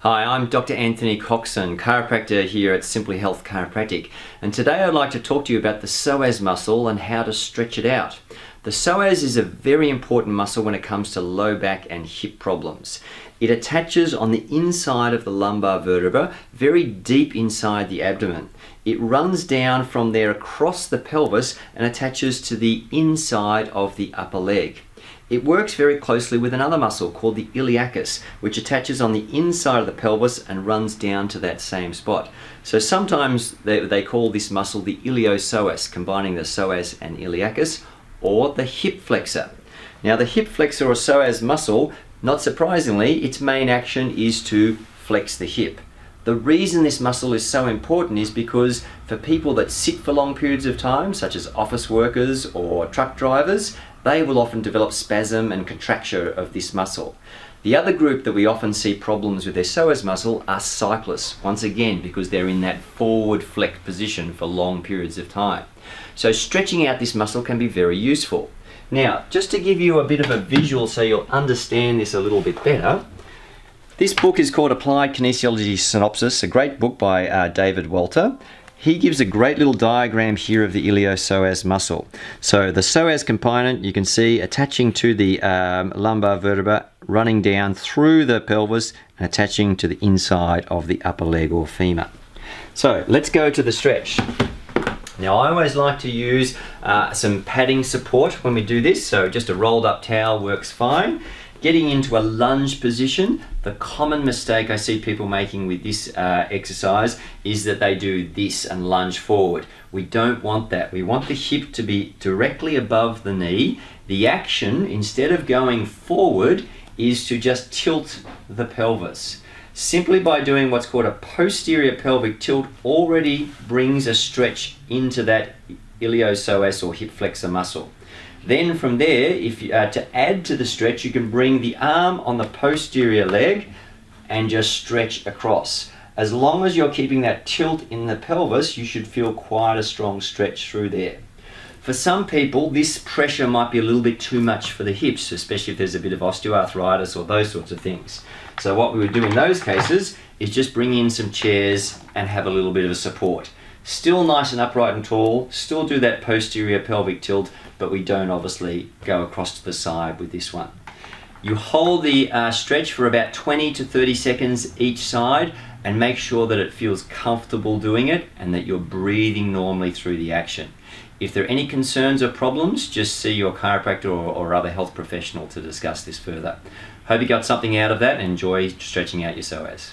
Hi, I'm Dr. Anthony Coxon, chiropractor here at Simply Health Chiropractic, and today I'd like to talk to you about the psoas muscle and how to stretch it out. The psoas is a very important muscle when it comes to low back and hip problems. It attaches on the inside of the lumbar vertebra, very deep inside the abdomen. It runs down from there across the pelvis and attaches to the inside of the upper leg. It works very closely with another muscle called the iliacus, which attaches on the inside of the pelvis and runs down to that same spot. So sometimes they call this muscle the iliopsoas, combining the psoas and iliacus, or the hip flexor. Now the hip flexor or psoas muscle, not surprisingly, its main action is to flex the hip. The reason this muscle is so important is because for people that sit for long periods of time, such as office workers or truck drivers, they will often develop spasm and contracture of this muscle. The other group that we often see problems with their psoas muscle are cyclists, once again because they're in that forward flexed position for long periods of time. So stretching out this muscle can be very useful. Now, just to give you a bit of a visual so you'll understand this a little bit better, this book is called Applied Kinesiology Synopsis, a great book by David Walter. He gives a great little diagram here of the iliopsoas muscle. So the psoas component you can see attaching to the lumbar vertebra, running down through the pelvis and attaching to the inside of the upper leg or femur. So let's go to the stretch. Now I always like to use some padding support when we do this, so just a rolled up towel works fine. Getting into a lunge position, the common mistake I see people making with this exercise is that they do this and lunge forward. We don't want that. We want the hip to be directly above the knee. The action, instead of going forward, is to just tilt the pelvis. Simply by doing what's called a posterior pelvic tilt already brings a stretch into that iliopsoas or hip flexor muscle. Then from there, if you, to add to the stretch, you can bring the arm on the posterior leg and just stretch across. As long as you're keeping that tilt in the pelvis, you should feel quite a strong stretch through there. For some people, this pressure might be a little bit too much for the hips, especially if there's a bit of osteoarthritis or those sorts of things. So what we would do in those cases is just bring in some chairs and have a little bit of a support. Still nice and upright and tall, still do that posterior pelvic tilt, but we don't obviously go across to the side with this one. You hold the stretch for about 20 to 30 seconds each side and make sure that it feels comfortable doing it and that you're breathing normally through the action. If there are any concerns or problems, just see your chiropractor or other health professional to discuss this further. Hope you got something out of that and enjoy stretching out your psoas.